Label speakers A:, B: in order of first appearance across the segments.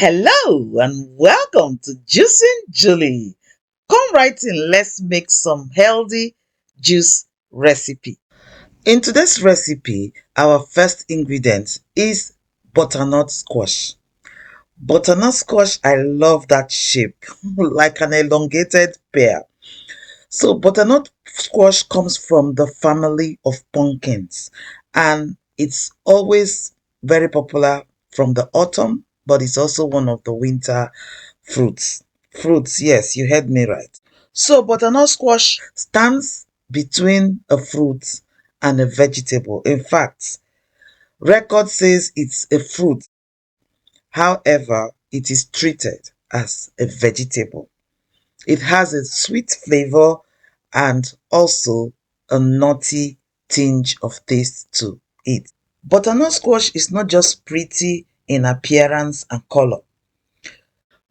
A: Hello and welcome to Juicing Julie. Come right in, let's make some healthy juice recipe. In today's recipe, our first ingredient is butternut squash. Butternut squash, I love that shape, like an elongated pear. So butternut squash comes from the family of pumpkins and it's always very popular from the autumn, but it's also one of the winter fruits. Fruits, yes, you heard me right. So butternut squash stands between a fruit and a vegetable. In fact, record says it's a fruit. However, it is treated as a vegetable. It has a sweet flavor and also a nutty tinge of taste to it. Butternut squash is not just pretty in appearance and color.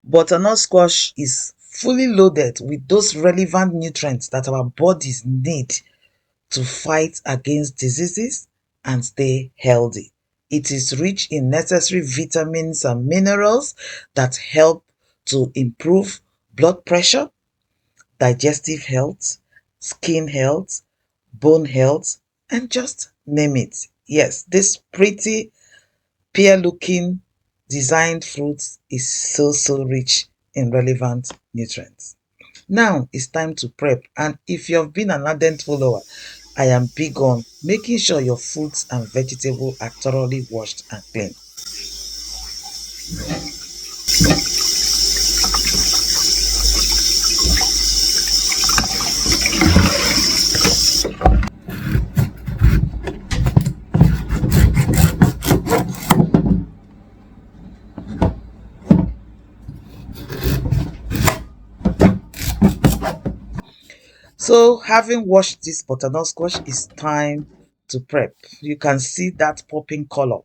A: Butternut squash is fully loaded with those relevant nutrients that our bodies need to fight against diseases and stay healthy. It is rich in necessary vitamins and minerals that help to improve blood pressure, digestive health, skin health, bone health, and just name it. Yes, this pretty pear looking designed fruit is so rich in relevant nutrients. Now it's time to prep, and if you've been an ardent follower, I am big on making sure your fruits and vegetables are thoroughly washed and clean. So having washed this butternut squash, it's time to prep. You can see that popping color.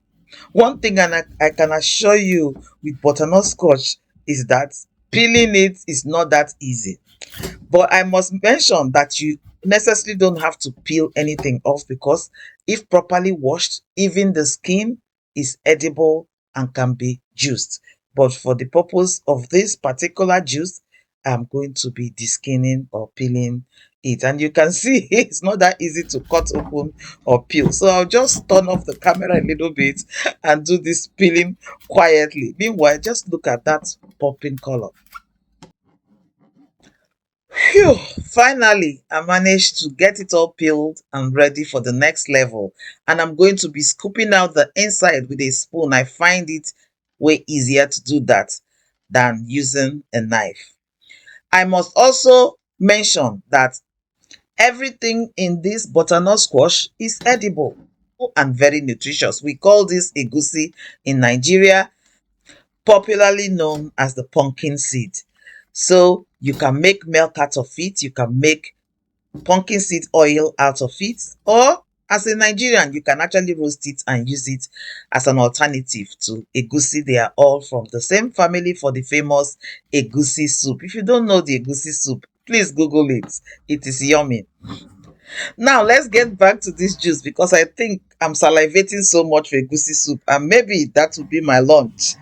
A: One thing I can assure you with butternut squash is that peeling it is not that easy. But I must mention that you necessarily don't have to peel anything off, because if properly washed, even the skin is edible and can be juiced. But for the purpose of this particular juice, I'm going to be deskinning or peeling it. And you can see it's not that easy to cut open or peel. So I'll just turn off the camera a little bit and do this peeling quietly. Meanwhile, just look at that popping color. Phew, finally, I managed to get it all peeled and ready for the next level. And I'm going to be scooping out the inside with a spoon. I find it way easier to do that than using a knife. I must also mention that everything in this butternut squash is edible and very nutritious. We call this egusi in Nigeria, popularly known as the pumpkin seed. So you can make milk out of it, you can make pumpkin seed oil out of it, or as a Nigerian, you can actually roast it and use it as an alternative to egusi. They are all from the same family for the famous egusi soup. If you don't know the egusi soup, please Google it. It is yummy. Now let's get back to this juice, because I think I'm salivating so much for egusi soup, and maybe that will be my lunch.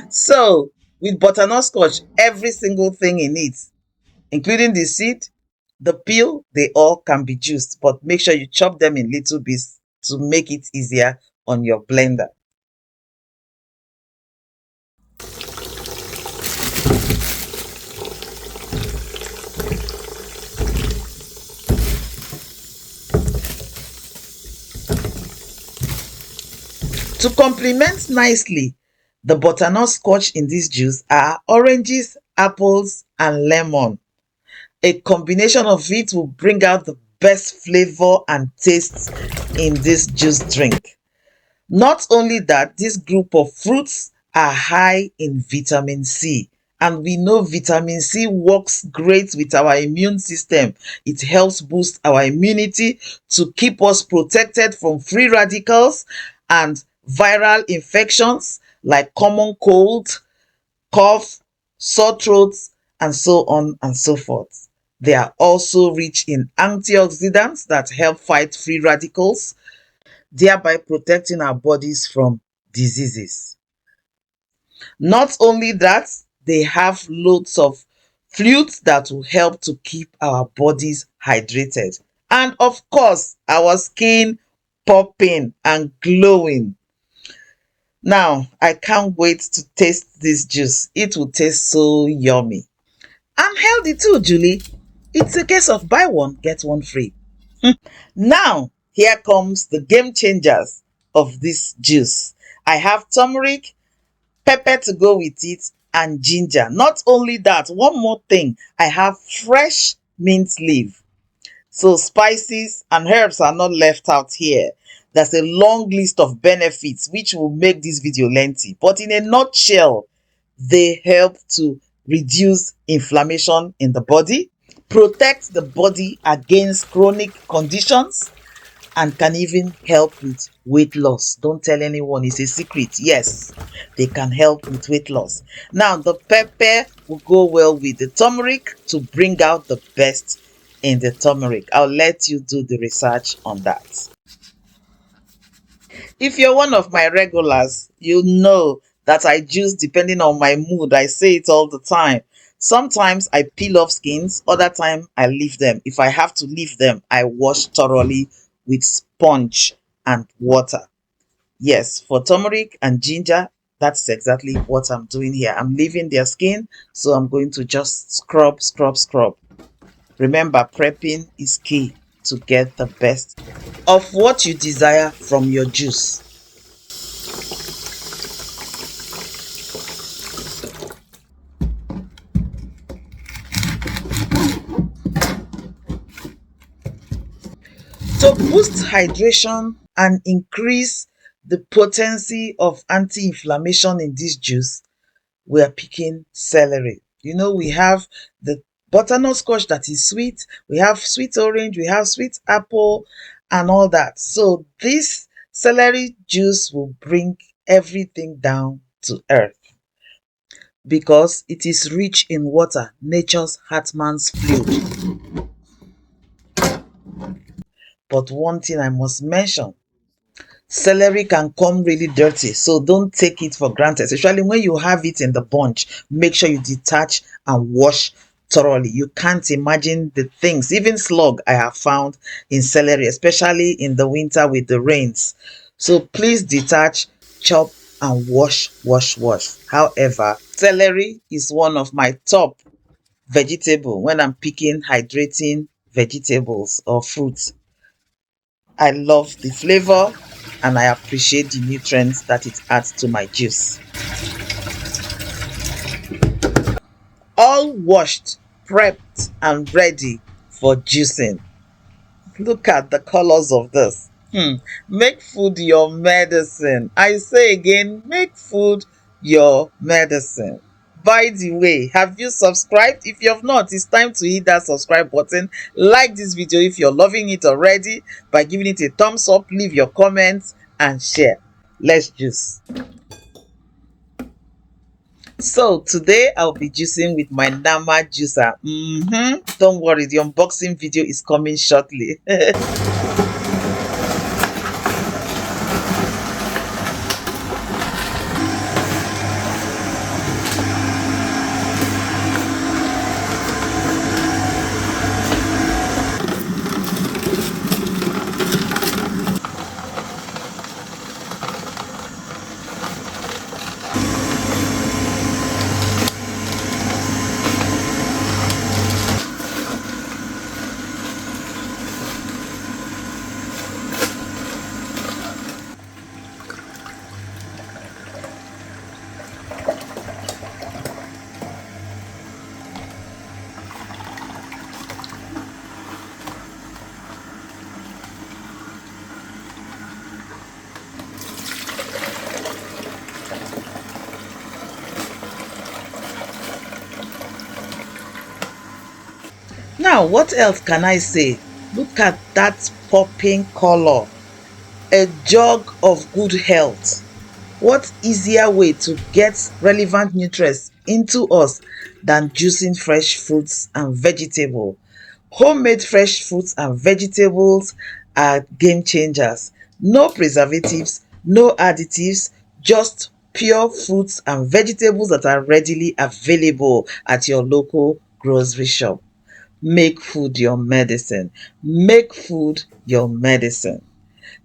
A: So with butternut squash, every single thing in it, including the seed, the peel, they all can be juiced, but make sure you chop them in little bits to make it easier on your blender. To complement nicely the butternut squash in this juice are oranges, apples, and lemon. A combination of it will bring out the best flavor and taste in this juice drink. Not only that, this group of fruits are high in vitamin C. And we know vitamin C works great with our immune system. It helps boost our immunity to keep us protected from free radicals and viral infections like common cold, cough, sore throats, and so on and so forth. They are also rich in antioxidants that help fight free radicals, thereby protecting our bodies from diseases. Not only that, they have loads of fluids that will help to keep our bodies hydrated. And of course, our skin popping and glowing. Now, I can't wait to taste this juice. It will taste so yummy. And healthy too, Julie. It's a case of buy one, get one free. Now, here comes the game changers of this juice. I have turmeric, pepper to go with it, and ginger. Not only that, one more thing, I have fresh mint leaf. So spices and herbs are not left out here. There's a long list of benefits which will make this video lengthy. But in a nutshell, they help to reduce inflammation in the body, protect the body against chronic conditions, and can even help with weight loss. Don't tell anyone, it's a secret. Yes, they can help with weight loss. Now, the pepper will go well with the turmeric to bring out the best in the turmeric. I'll let you do the research on that. If you're one of my regulars, you know that I juice depending on my mood. I say it all the time. Sometimes I peel off skins, other time I leave them. If I have to leave them, I wash thoroughly with sponge and water. Yes, for turmeric and ginger, that's exactly what I'm doing here. I'm leaving their skin, so I'm going to just scrub, scrub, scrub. Remember, prepping is key to get the best of what you desire from your juice. To boost hydration and increase the potency of anti-inflammation in this juice, we are picking celery. You know, we have the butternut squash that is sweet, we have sweet orange, we have sweet apple, and all that. So this celery juice will bring everything down to earth because it is rich in water, nature's Hartmann's fluid. But one thing I must mention, celery can come really dirty, so don't take it for granted, especially when you have it in the bunch. Make sure you detach and wash thoroughly. You can't imagine the things, even slug, I have found in celery, especially in the winter with the rains. So please detach, chop, and wash, wash, wash. However, celery is one of my top vegetable when I'm picking hydrating vegetables or fruits. I love the flavor and I appreciate the nutrients that it adds to my juice. All washed, prepped, and ready for juicing. Look at the colors of this. Make food your medicine. I say again, make food your medicine. By the way, have you subscribed? If you have not, it's time to hit that subscribe button. Like this video if you're loving it already by giving it a thumbs up, leave your comments, and share. Let's juice. So today I'll be juicing with my Nama juicer. Don't worry, the unboxing video is coming shortly. Now, what else can I say? Look at that popping color. A jug of good health. What easier way to get relevant nutrients into us than juicing fresh fruits and vegetables? Homemade fresh fruits and vegetables are game changers. No preservatives, no additives, just pure fruits and vegetables that are readily available at your local grocery shop. Make food your medicine. Make food your medicine.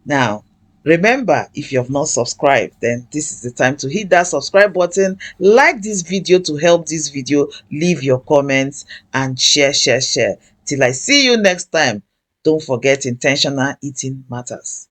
A: Now, remember, if you have not subscribed, then this is the time to hit that subscribe button, like this video to help this video, leave your comments, and share. Till I see you next time, don't forget intentional eating matters.